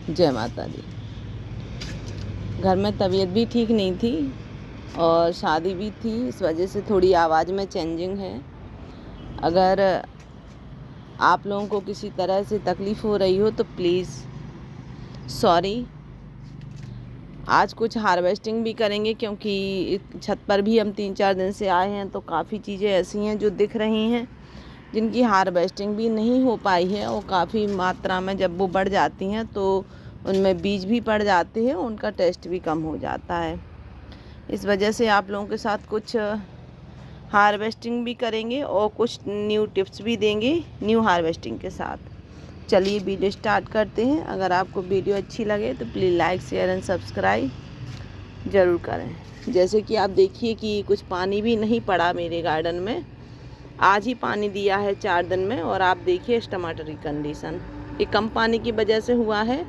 जय माता दी। घर में तबीयत भी ठीक नहीं थी और शादी भी थी, इस वजह से थोड़ी आवाज़ में चेंजिंग है। अगर आप लोगों को किसी तरह से तकलीफ़ हो रही हो तो प्लीज़ सॉरी। आज कुछ हार्वेस्टिंग भी करेंगे क्योंकि छत पर भी हम 3-4 दिन से आए हैं, तो काफ़ी चीज़ें ऐसी हैं जो दिख रही हैं जिनकी हार्वेस्टिंग भी नहीं हो पाई है और काफ़ी मात्रा में जब वो बढ़ जाती हैं तो उनमें बीज भी पड़ जाते हैं, उनका टेस्ट भी कम हो जाता है। इस वजह से आप लोगों के साथ कुछ हार्वेस्टिंग भी करेंगे और कुछ न्यू टिप्स भी देंगे न्यू हार्वेस्टिंग के साथ। चलिए वीडियो स्टार्ट करते हैं। अगर आपको वीडियो अच्छी लगे तो please like share and subscribe ज़रूर करें। जैसे कि आप देखिए कि कुछ पानी भी नहीं पड़ा मेरे गार्डन में, आज ही पानी दिया है 4 दिन में। और आप देखिए इस टमाटर की कंडीशन, ये कम पानी की वजह से हुआ है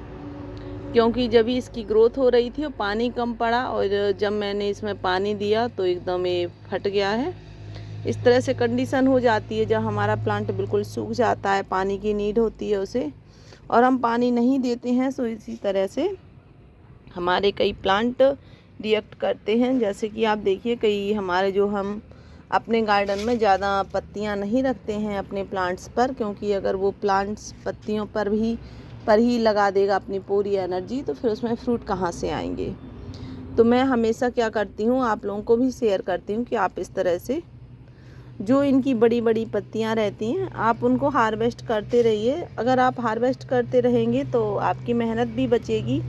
क्योंकि जब इसकी ग्रोथ हो रही थी और पानी कम पड़ा और जब मैंने इसमें पानी दिया तो एकदम ये फट गया है। इस तरह से कंडीशन हो जाती है जब हमारा प्लांट बिल्कुल सूख जाता है, पानी की नीड होती है उसे और हम पानी नहीं देते हैं। सो इसी तरह से हमारे कई प्लांट रिएक्ट करते हैं। जैसे कि आप देखिए कई हमारे जो हम अपने गार्डन में ज़्यादा पत्तियां नहीं रखते हैं अपने प्लांट्स पर, क्योंकि अगर वो प्लांट्स पत्तियों पर ही लगा देगा अपनी पूरी एनर्जी तो फिर उसमें फ्रूट कहाँ से आएंगे। तो मैं हमेशा क्या करती हूँ, आप लोगों को भी शेयर करती हूँ कि आप इस तरह से जो इनकी बड़ी बड़ी पत्तियाँ रहती हैं आप उनको हार्वेस्ट करते रहिए। अगर आप हार्वेस्ट करते रहेंगे तो आपकी मेहनत भी बचेगी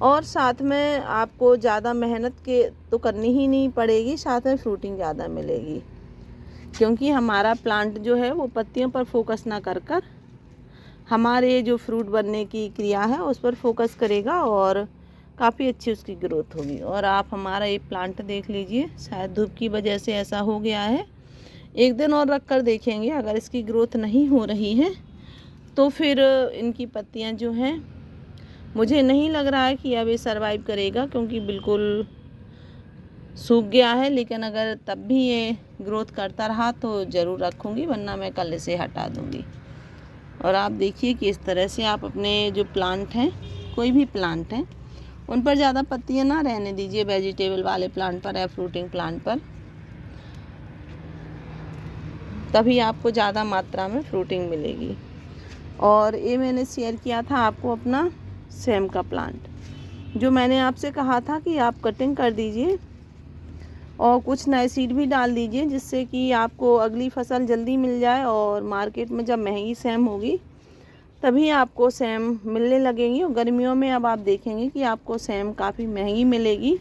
और साथ में आपको ज़्यादा मेहनत के तो करनी ही नहीं पड़ेगी, साथ में फ्रूटिंग ज़्यादा मिलेगी। क्योंकि हमारा प्लांट जो है वो पत्तियों पर फोकस ना कर कर हमारे जो फ्रूट बनने की क्रिया है उस पर फोकस करेगा और काफ़ी अच्छी उसकी ग्रोथ होगी। और आप हमारा ये प्लांट देख लीजिए, शायद धूप की वजह से ऐसा हो गया है। एक दिन और रख कर देखेंगे, अगर इसकी ग्रोथ नहीं हो रही है तो फिर इनकी पत्तियां जो हैं, मुझे नहीं लग रहा है कि अब ये सरवाइव करेगा क्योंकि बिल्कुल सूख गया है। लेकिन अगर तब भी ये ग्रोथ करता रहा तो ज़रूर रखूँगी, वरना मैं कल इसे हटा दूँगी। और आप देखिए कि इस तरह से आप अपने जो प्लांट हैं, कोई भी प्लांट हैं, उन पर ज़्यादा पत्तियां ना रहने दीजिए, वेजिटेबल वाले प्लांट पर या फ्रूटिंग प्लांट पर, तभी आपको ज़्यादा मात्रा में फ्रूटिंग मिलेगी। और ये मैंने शेयर किया था आपको अपना सेम का प्लांट, जो मैंने आपसे कहा था कि आप कटिंग कर दीजिए और कुछ नए सीड भी डाल दीजिए जिससे कि आपको अगली फसल जल्दी मिल जाए। और मार्केट में जब महंगी सेम होगी तभी आपको सेम मिलने लगेंगी। और गर्मियों में अब आप देखेंगे कि आपको सेम काफ़ी महंगी मिलेगी।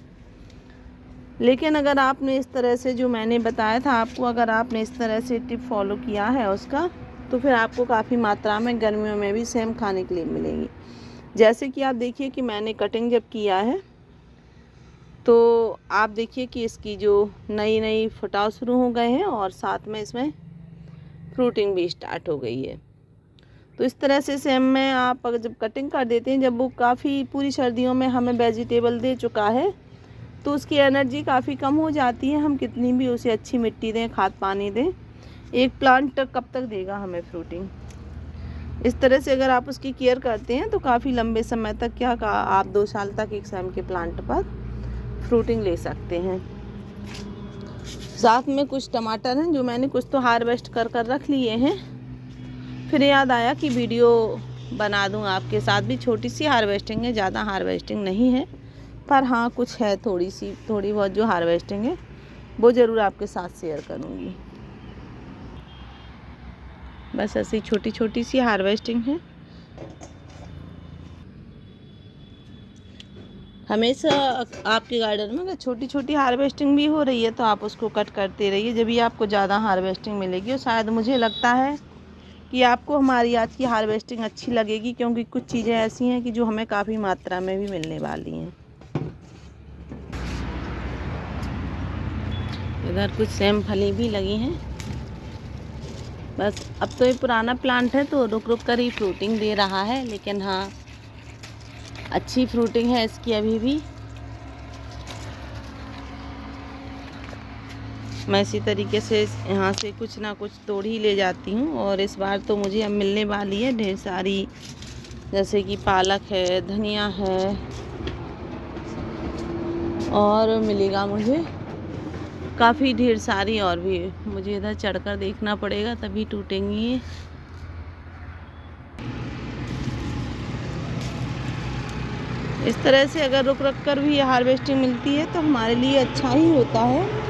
लेकिन अगर आपने इस तरह से जो मैंने बताया था आपको, अगर आपने इस तरह से टिप फॉलो किया है उसका, तो फिर आपको काफ़ी मात्रा में गर्मियों में भी सेम खाने के लिए मिलेंगी। जैसे कि आप देखिए कि मैंने कटिंग जब किया है तो आप देखिए कि इसकी जो नई फुटाव शुरू हो गए हैं और साथ में इसमें फ्रूटिंग भी स्टार्ट हो गई है। तो इस तरह से सेम में आप अगर जब कटिंग कर देते हैं, जब वो काफ़ी पूरी सर्दियों में हमें वेजिटेबल दे चुका है तो उसकी एनर्जी काफ़ी कम हो जाती है। हम कितनी भी उसे अच्छी मिट्टी दें, खाद पानी दें, एक प्लांट कब तक देगा हमें फ्रूटिंग। इस तरह से अगर आप उसकी केयर करते हैं तो काफ़ी लंबे समय तक, क्या आप 2 साल तक एक सेम के प्लांट पर फ्रूटिंग ले सकते हैं। साथ में कुछ टमाटर हैं जो मैंने कुछ तो हार्वेस्ट कर रख लिए हैं। फिर याद आया कि वीडियो बना दूं आपके साथ भी। छोटी सी हार्वेस्टिंग है, ज़्यादा हार्वेस्टिंग नहीं है, पर हाँ कुछ है, थोड़ी बहुत जो हार्वेस्टिंग है वो ज़रूर आपके साथ शेयर करूँगी। बस ऐसी छोटी छोटी सी हार्वेस्टिंग है। हमेशा आपके गार्डन में अगर छोटी छोटी हार्वेस्टिंग भी हो रही है तो आप उसको कट करते रहिए, जब भी आपको ज़्यादा हार्वेस्टिंग मिलेगी। और शायद मुझे लगता है कि आपको हमारी आज की हार्वेस्टिंग अच्छी लगेगी, क्योंकि कुछ चीज़ें ऐसी हैं कि जो हमें काफ़ी मात्रा में भी मिलने वाली हैं। इधर कुछ सेम फली भी लगी हैं। बस अब तो ये पुराना प्लांट है तो रुक रुक कर ही फ्रूटिंग दे रहा है, लेकिन हाँ अच्छी फ्रूटिंग है इसकी अभी भी। मैं इसी तरीके से यहाँ से कुछ ना कुछ तोड़ ही ले जाती हूँ। और इस बार तो मुझे अब मिलने वाली है ढेर सारी जैसे कि पालक है, धनिया है, और मिलेगा मुझे काफ़ी ढेर सारी और भी। मुझे इधर चढ़कर देखना पड़ेगा तभी टूटेंगी ये। इस तरह से अगर रुक रुक कर भी हार्वेस्टिंग मिलती है तो हमारे लिए अच्छा ही होता है।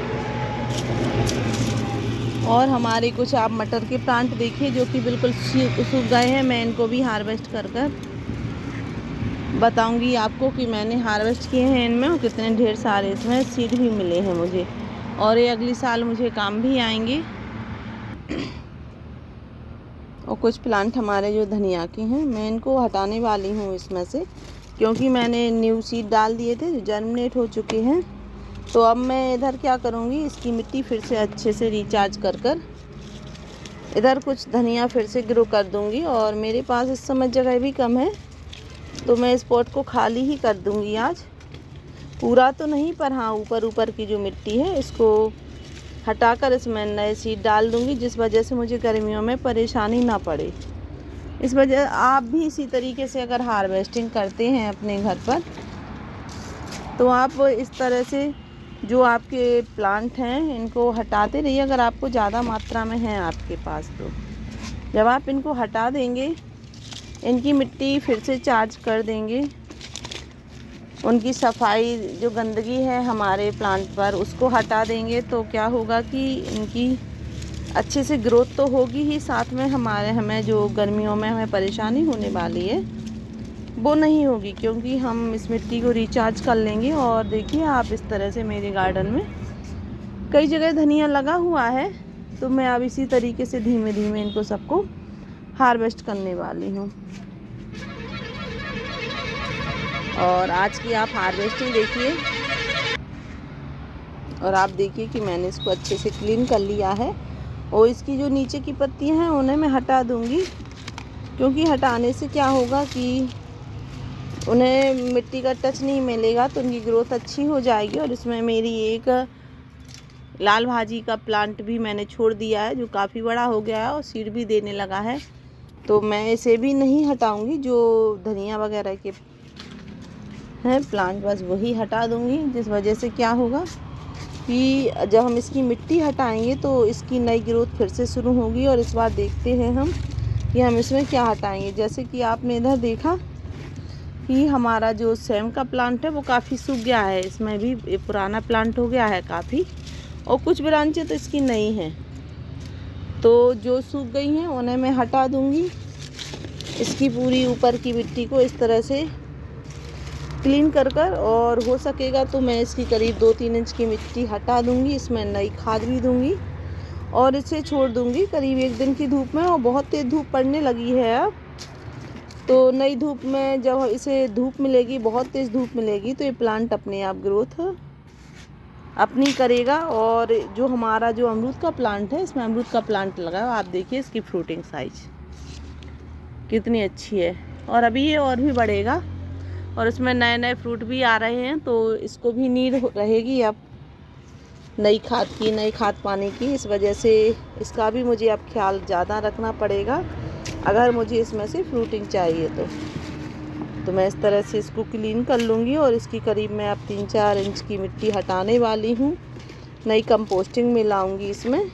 और हमारे कुछ आप मटर के प्लांट देखिए जो कि बिल्कुल सूख गए हैं। मैं इनको भी हार्वेस्ट कर कर बताऊंगी आपको कि मैंने हार्वेस्ट किए हैं इनमें, और कितने ढेर सारे इसमें सीड भी मिले हैं मुझे, और ये अगली साल मुझे काम भी आएंगे। और कुछ प्लांट हमारे जो धनिया के हैं, मैं इनको हटाने वाली हूँ इसमें से, क्योंकि मैंने न्यू सीड डाल दिए थे जो जर्मिनेट हो चुके हैं। तो अब मैं इधर क्या करूँगी, इसकी मिट्टी फिर से अच्छे से रिचार्ज कर कर इधर कुछ धनिया फिर से ग्रो कर दूँगी। और मेरे पास इस समय जगह भी कम है तो मैं इस पॉट को खाली ही कर दूँगी आज, पूरा तो नहीं, पर हाँ ऊपर ऊपर की जो मिट्टी है इसको हटाकर इसमें नए सीड डाल दूँगी, जिस वजह से मुझे गर्मियों में परेशानी ना पड़े। इस वजह आप भी इसी तरीके से अगर हार्वेस्टिंग करते हैं अपने घर पर, तो आप इस तरह से जो आपके प्लांट हैं इनको हटाते रहिए। अगर आपको ज़्यादा मात्रा में है आपके पास, तो जब आप इनको हटा देंगे, इनकी मिट्टी फिर से चार्ज कर देंगे, उनकी सफाई जो गंदगी है हमारे प्लांट पर उसको हटा देंगे, तो क्या होगा कि इनकी अच्छे से ग्रोथ तो होगी ही, साथ में हमें जो गर्मियों में हमें परेशानी होने वाली है वो नहीं होगी, क्योंकि हम इस मिट्टी को रिचार्ज कर लेंगे। और देखिए आप इस तरह से मेरे गार्डन में कई जगह धनिया लगा हुआ है, तो मैं अब इसी तरीके से धीमे धीमे इनको सबको हार्वेस्ट करने वाली हूँ। और आज की आप हार्वेस्टिंग देखिए, और आप देखिए कि मैंने इसको अच्छे से क्लीन कर लिया है। और इसकी जो नीचे की पत्तियां हैं उन्हें मैं हटा दूंगी, क्योंकि हटाने से क्या होगा कि उन्हें मिट्टी का टच नहीं मिलेगा, तो उनकी ग्रोथ अच्छी हो जाएगी। और इसमें मेरी एक लाल भाजी का प्लांट भी मैंने छोड़ दिया है जो काफ़ी बड़ा हो गया है और सीड भी देने लगा है, तो मैं इसे भी नहीं हटाऊंगी। जो धनिया वगैरह के हैं प्लांट बस वही हटा दूंगी, जिस वजह से क्या होगा कि जब हम इसकी मिट्टी हटाएंगे तो इसकी नई ग्रोथ फिर से शुरू होगी। और इस बार देखते हैं हम कि हम इसमें क्या हटाएंगे। जैसे कि आपने इधर देखा कि हमारा जो सेम का प्लांट है वो काफ़ी सूख गया है, इसमें भी पुराना प्लांट हो गया है काफ़ी, और कुछ ब्रांचें तो इसकी नई हैं, तो जो सूख गई हैं उन्हें मैं हटा दूंगी। इसकी पूरी ऊपर की मिट्टी को इस तरह से क्लीन कर कर, और हो सकेगा तो मैं इसकी करीब 2-3 इंच की मिट्टी हटा दूंगी, इसमें नई खाद भी दूंगी और इसे छोड़ दूंगी करीब 1 दिन की धूप में। और बहुत तेज़ धूप पड़ने लगी है अब, तो नई धूप में जब इसे धूप मिलेगी, बहुत तेज़ धूप मिलेगी, तो ये प्लांट अपने आप ग्रोथ अपनी करेगा। और जो हमारा जो अमरूद का प्लांट है, इसमें अमरूद का प्लांट लगा है, आप देखिए इसकी फ्रूटिंग साइज कितनी अच्छी है, और अभी ये और भी बढ़ेगा और इसमें नए नए फ्रूट भी आ रहे हैं, तो इसको भी नीड रहेगी अब नई खाद पाने की। इस वजह से इसका भी मुझे अब ख्याल ज़्यादा रखना पड़ेगा अगर मुझे इसमें से फ्रूटिंग चाहिए तो मैं इस तरह से इसको क्लीन कर लूँगी। और इसकी करीब मैं अब 3-4 इंच की मिट्टी हटाने वाली हूँ, नई कंपोस्टिंग में लाऊँगी, इसमें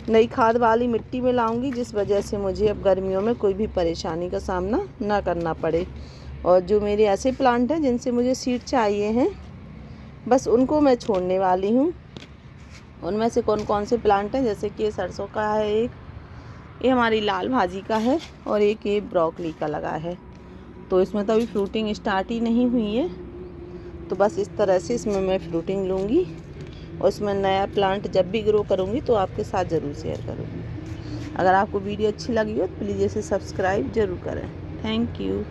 नई खाद वाली मिट्टी में लाऊँगी, जिस वजह से मुझे अब गर्मियों में कोई भी परेशानी का सामना ना करना पड़े। और जो मेरे ऐसे प्लांट हैं जिनसे मुझे सीड चाहिए हैं, बस उनको मैं छोड़ने वाली हूँ। उनमें से कौन कौन से प्लांट हैं, जैसे कि सरसों का है एक, ये हमारी लाल भाजी का है, और एक ये ब्रोकली का लगा है। तो इसमें तो अभी फ्रूटिंग स्टार्ट ही नहीं हुई है, तो बस इस तरह से इसमें मैं फ्रूटिंग लूँगी और इसमें नया प्लांट जब भी ग्रो करूँगी तो आपके साथ ज़रूर शेयर करूँगी। अगर आपको वीडियो अच्छी लगी हो तो प्लीज़ इसे सब्सक्राइब ज़रूर करें। Thank you.